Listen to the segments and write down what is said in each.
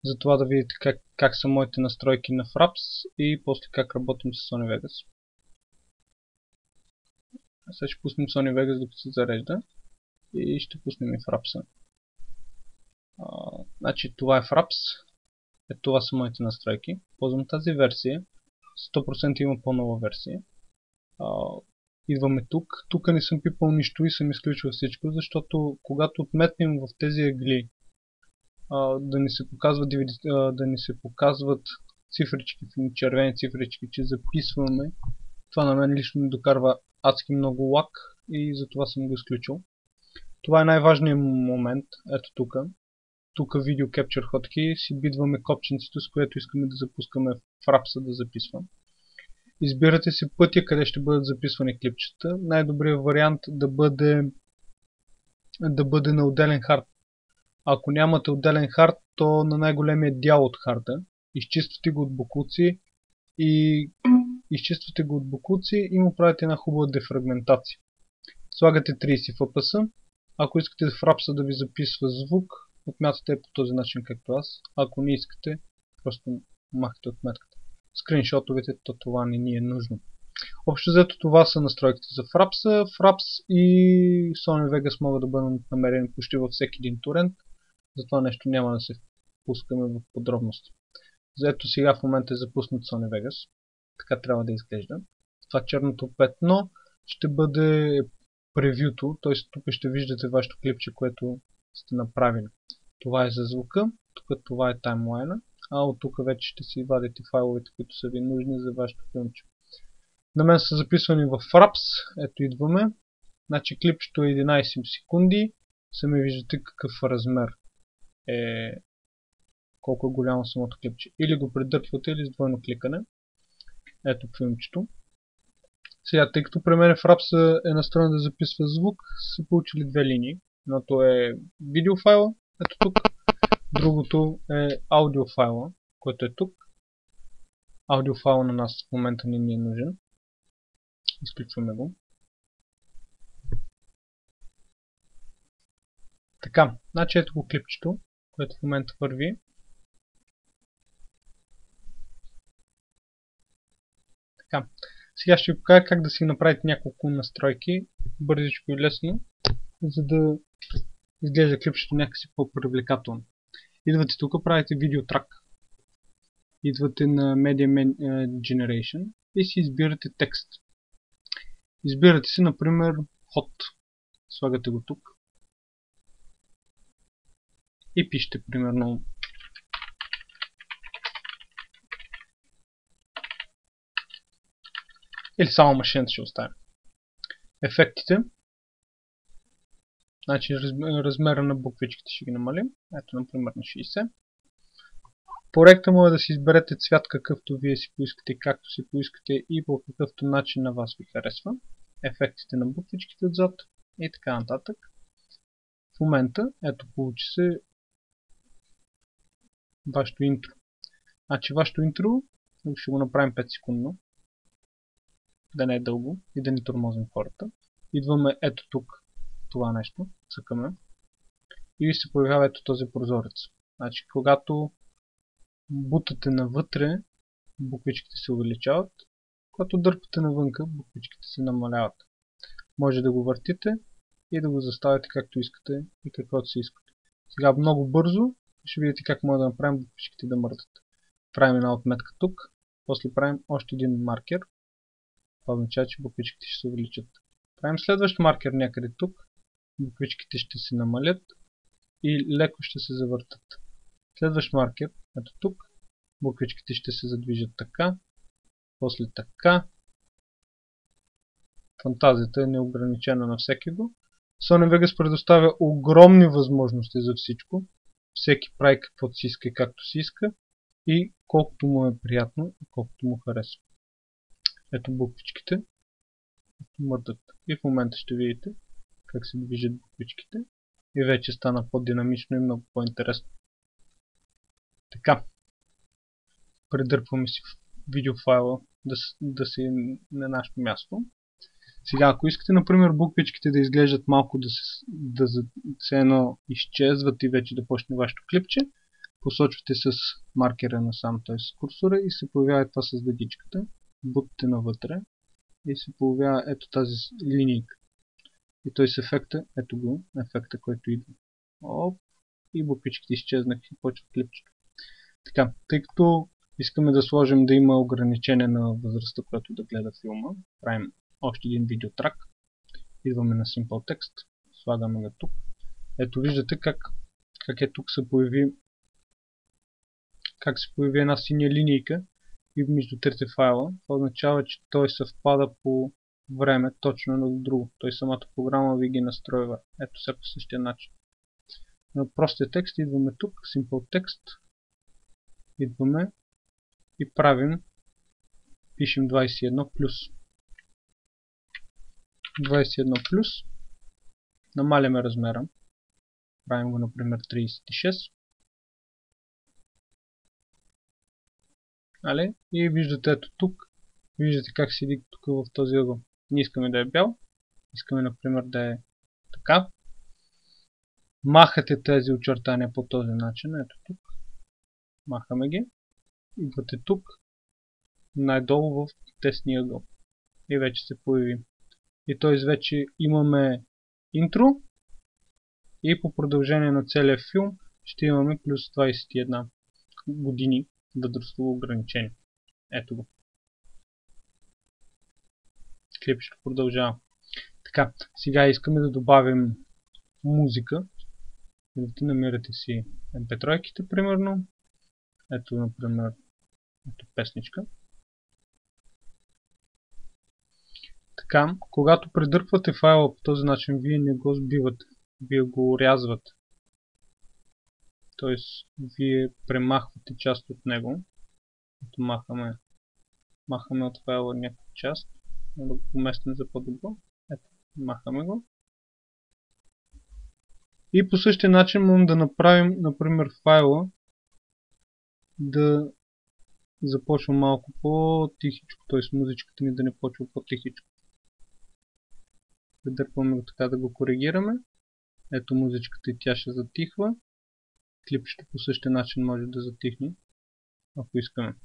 за това да видите как са моите настройки на Fraps и после как работим с Sony Vegas. Сега ще пуснем Sony Vegas докато се зарежда и ще пуснем и Fraps. Значи това е Fraps. Това са моите настройки. Ползвам тази версия. 100% има по-нова версия. Идваме тук. Тук не съм пипал нищо и съм изключил всичко, защото когато отметнем в тези ъгли да ни се показват цифрички, червени цифрички, че записваме, това на мен лично ми докарва адски много лак и затова съм го изключил. Това е най-важният момент. Ето тук. Тук Video Capture Hotkey си бидваме копченцето, с което искаме да запускаме Fraps да записвам. Избирате си пътя, къде ще бъдат записвани клипчета. Най-добрият вариант да бъде на отделен хард. Ако нямате отделен хард, то на най-големия дял от харда. Изчиствате го от бокуци и му правите една хубава дефрагментация. Слагате 30 FPS. Ако искате Fraps да ви записва звук, отмятате по този начин както аз. Ако не искате, просто махате отметката. Скриншотовете, то това не ни е нужно. Общо взето това са настройките за Fraps. Fraps и Sony Vegas могат да бъдат намерени почти във всеки един торент. За това нещо няма да се впускаме в подробности. Заето сега в момента е запуснат Sony Vegas. Така трябва да изглежда. Това черното петно ще бъде превюто, т.е. тук ще виждате вашето клипче, което сте направили. Това е за звука, тук това е таймлайна, а от тук вече ще си вадите файловете, които са ви нужни за вашето филмче. На мен са записвани в Fraps, ето идваме. Значи клипчето е 11 секунди, сами виждате какъв размер е, колко е голямо самото клипче. Или го предърпвате, или с двойно кликане. Ето филмчето. Сега, тъй като при мен Fraps е настроен да записва звук, са получили две линии. Едното е видеофайла, ето тук. Другото е аудиофайла, който е тук. Аудиофайла на нас в момента не ни е нужен. Изключваме го. Така, значи ето го клипчето, което в момента върви. Така, сега ще ви покажа как да си направите няколко настройки, бързичко и лесно, за да изглежда клипчето някакси по-привлекателно. Идвате тук, правите видеотрак. Идвате на Media Generation и си избирате текст. Избирате си, например, hot. Слагате го тук. И пишете, примерно, или само машината ще оставим. Ефектите. Значи размера на буквичките ще ги намалим. Ето, например, на 60. По ректа може да си изберете цвят какъвто вие си поискате, както си поискате и по какъвто начин на вас ви харесва. Ефектите на буквичките отзад и така нататък. В момента, ето, получи се вашето интро. Значи вашето интро ще го направим 5 секундно. Да не е дълго и да не тормозим хората. Идваме ето тук, това нещо, цъкаме и се появява ето този прозорец. Значи, когато бутате навътре, буквичките се увеличават, когато дърпате навънка, буквичките се намаляват. Може да го въртите и да го заставите както искате и каквото си искате. Сега много бързо ще видите как може да направим буквичките да мърдат. Правим една отметка тук, после правим още един маркер. Това означава, че буквичките ще се увеличат. Правим следващ маркер някъде тук. Буквичките ще се намалят и леко ще се завъртат. Следващ маркер, ето тук. Буквичките ще се задвижат така. После така. Фантазията е неограничена на всекиго. Sony Vegas предоставя огромни възможности за всичко. Всеки прави каквото си иска и както си иска. И колкото му е приятно и колкото му харесва. Ето буквичките. Мърдат. И в момента ще видите как се движат буквичките. И вече стана по-динамично и много по-интересно. Така. Предърпваме си видеофайла да си е на нашето място. Сега, ако искате, например, буквичките да изглеждат малко да се едно изчезват и вече да почне вашето клипче, посочвате с маркера насам, т.е. с курсора и се появява това с дъгичката. Бутате навътре и се появява ето тази линейка. И той с ефекта, ето го, ефекта, който идва. Оп, и буквичките изчезнаха и почва клипчето. Така, тъй като искаме да сложим да има ограничение на възрастта, която да гледа филма, правим още един видеотрак. Идваме на Simple Text, слагаме го тук. Ето виждате как е тук се появи една синя линейка и между трите файла. Това означава, че той съвпада по време точно едно до друго. Той самата програма ви ги настройва. Ето сега по същия начин. На простия текст идваме тук, Simple Text. Идваме и правим, пишем 21 плюс. 21 плюс. Намаляме размера. Правим го, например, 36. И виждате ето тук. Виждате как седи тук в този ъгъл. Ние искаме да е бял. Искаме, например, да е така. Махате тези очертания по този начин. Ето тук. Махаме ги. Идвате тук. Най-долу в тесния ъгъл. И вече се появи. И т.е. вече имаме интро. И по продължение на целия филм ще имаме плюс 21 години възрастово ограничение. Ето го. Клип ще продължава. Така, сега искаме да добавим музика. Намирате си MP3-ките, примерно. Ето, например, песничка. Така, когато предърпвате файла по този начин, вие не го сбивате. Вие го орязвате. Тоест, вие премахвате част от него. Ето махаме от файла някаква част. Да го поместим за по-добро. Ето, махаме го. И по същия начин можем да направим, например, файла да започва малко по-тихичко. Т.е. музичката ни да не почва по-тихичко. Предърпваме го така да го коригираме. Ето музичката и тя ще затихва. Клипчето по същия начин може да затихне, ако искаме.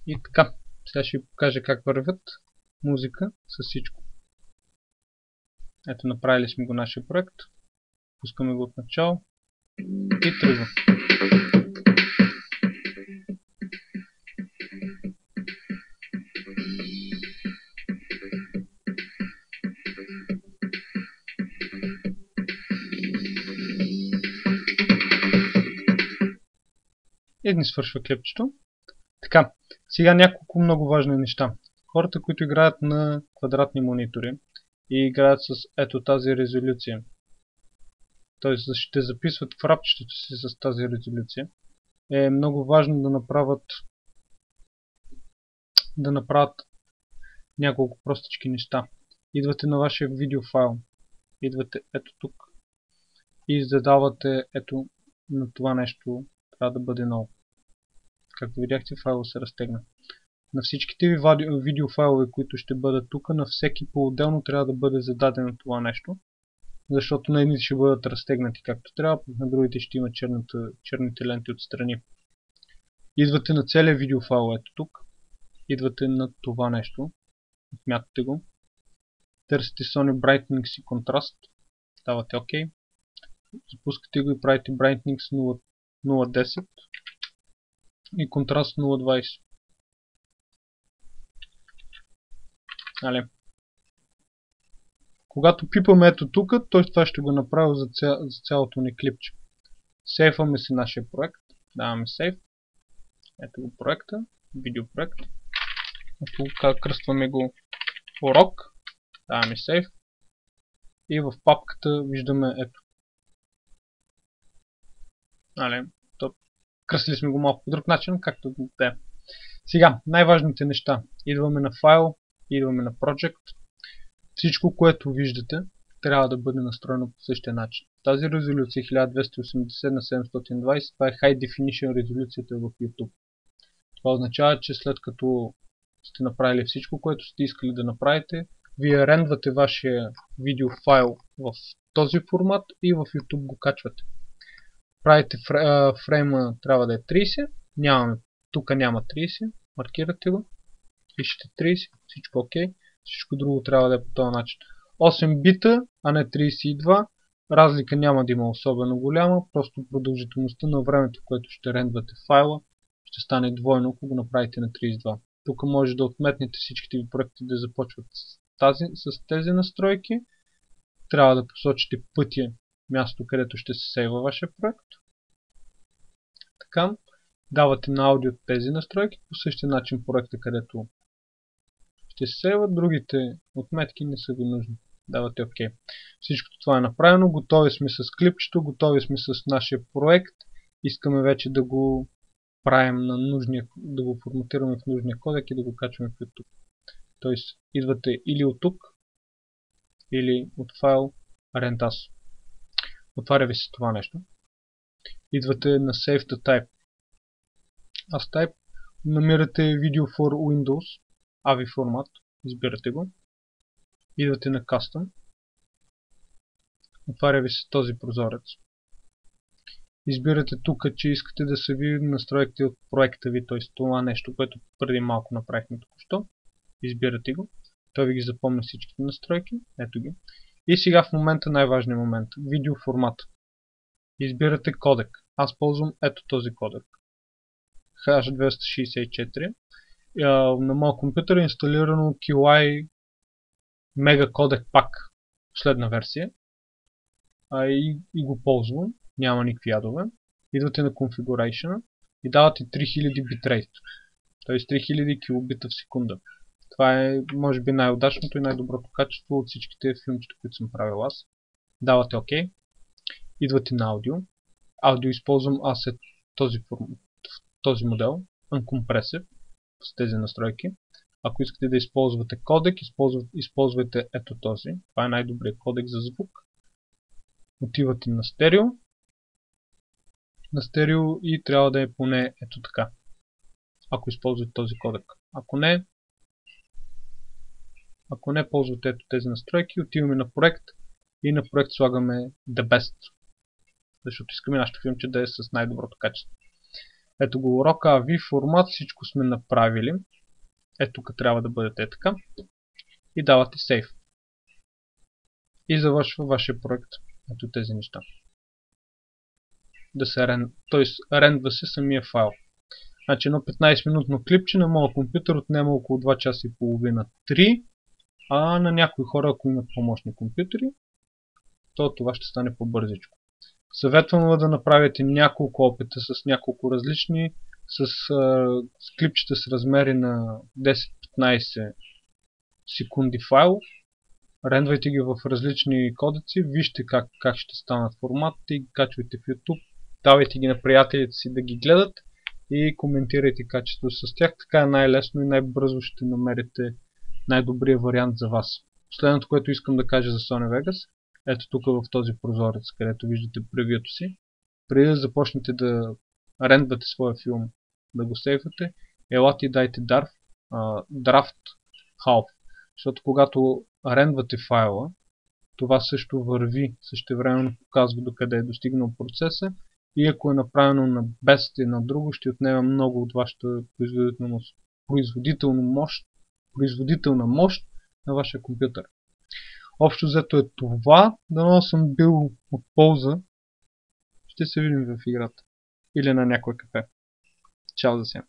И така, сега ще ви покажа как вървят музика с всичко. Ето, направили сме го нашия проект. Пускаме го от начало и тръгва. И ни свършва клипчето. Така, сега няколко много важни неща. Хората, които играят на квадратни монитори и играят с ето тази резолюция, т.е. ще записват фрапчетото си с тази резолюция, е много важно да направят няколко простички неща. Идвате на вашия видеофайл, идвате ето тук и задавате ето на това нещо трябва да бъде ново. Както видяхте, файлът се разтегна. На всичките ви видеофайлове, които ще бъдат тук, на всеки по-отделно трябва да бъде зададено това нещо, защото на едните ще бъдат разтегнати както трябва, на другите ще има черните ленти отстрани. Идвате на целия видеофайл, ето тук, идвате на това нещо, отмятате го, търсите Sony Brightness и контраст, давате OK, запускате го и правите Brightness 0.10 и контраст 0.20. Когато пипаме ето тук, т.е. това ще го направя за цялото ни клипче. Сейваме си нашия проект, даваме сейв. Ето го проекта, видеопроект. Ето кръстваме го урок, даваме сейв. И в папката виждаме ето. Кръстили сме го малко по друг начин, както да е. Сега, най-важните неща. Идваме на файл, идваме на project. Всичко, което виждате, трябва да бъде настроено по същия начин. Тази резолюция 1280 на 720, това е High Definition резолюцията в YouTube. Това означава, че след като сте направили всичко, което сте искали да направите, вие рендвате вашия видеофайл в този формат и в YouTube го качвате. правите фрейма, трябва да е 30, тук няма 30, маркирате го, пишете 30, всичко окей, всичко друго трябва да е по този начин. 8 бита, а не 32, разлика няма да има особено голяма, просто продължителността на времето, което ще рендвате файла, ще стане двойно, ако го направите на 32. Тук може да отметнете всичките ви проекти да започват с тези настройки. Трябва да посочите пътя, място, където ще се сейва вашия проект. Така, давате на аудио тези настройки, по същия начин проекта, където ще се сейват, другите отметки не са ви нужни. Давате OK. Всичко това е направено, готови сме с клипчето, готови сме с нашия проект. Искаме вече да го правим на нужния, да го форматираме в нужния кодек и да го качваме в YouTube. Тоест, идвате или от тук, или от файл Rentas. Отваря ви се това нещо. Идвате на Save the Type. As Type намирате Video for Windows, AVI формат, избирате го. Идвате на Custom. Отваря ви се този прозорец. Избирате тук, че искате да се ви настройките от проекта ви, т.е. това нещо, което преди малко направихме току-що. Избирате го. Той ви ги запомня всичките настройки. Ето ги. И сега в момента най-важният момент. Видео формат. Избирате кодек. Аз ползвам ето този кодек. H264. На моят компютър е инсталирано QI Mega Codec Pack. Последна версия. И го ползвам. Няма никакви ядове. Идвате на Configuration и давате 3000 битрейт. Т.е. 3000 килобита в секунда. Това е, може би, най-удачното и най-доброто качество от всичките филмчета, които съм правил аз. Давате OK. Идвате на аудио. Аудио използвам аз този модел. Uncompressive. С тези настройки. Ако искате да използвате кодек, използвайте ето този. Това е най-добрият кодек за звук. Отивате на стерео. На стерео и трябва да е поне ето така. Ако използвате този кодек. Ако не ползвате ето тези настройки, отиваме на проект и на проект слагаме The Best. Защото искаме нашето филмче да е с най-доброто качество. Ето го урока AVI формат, всичко сме направили. Ето тук трябва да бъдете така. И давате Save. И завършва вашия проект. Ето тези неща. Рендва се самия файл. Значи едно 15-минутно клипче на моят компютър отнема около 2 часа и половина 3, а на някои хора, ако имат по-мощни компютъри, то това ще стане по-бързичко. Съветвам да направите няколко опита с няколко различни, с клипчета с размери на 10-15 секунди файл. Рендвайте ги в различни кодеци, вижте как ще станат форматите и ги качвайте в YouTube. Давайте ги на приятелите си да ги гледат и коментирайте качеството с тях. Така е най-лесно и най-бързо ще намерите най-добрия вариант за вас. Последното, което искам да кажа за Sony Vegas, ето тук в този прозорец, където виждате превюто си. Преди да започнете да рендвате своя филм, да го сейвате, елате и дайте Draft Half. Защото когато рендвате файла, това също върви, същевременно показва докъде е достигнал процеса и ако е направено на Best и на друго, ще отнема много от вашата производителна мощ на вашия компютър. Общо взето е това, дано съм бил от полза. Ще се видим в играта или на някое кафе. Чао за сега.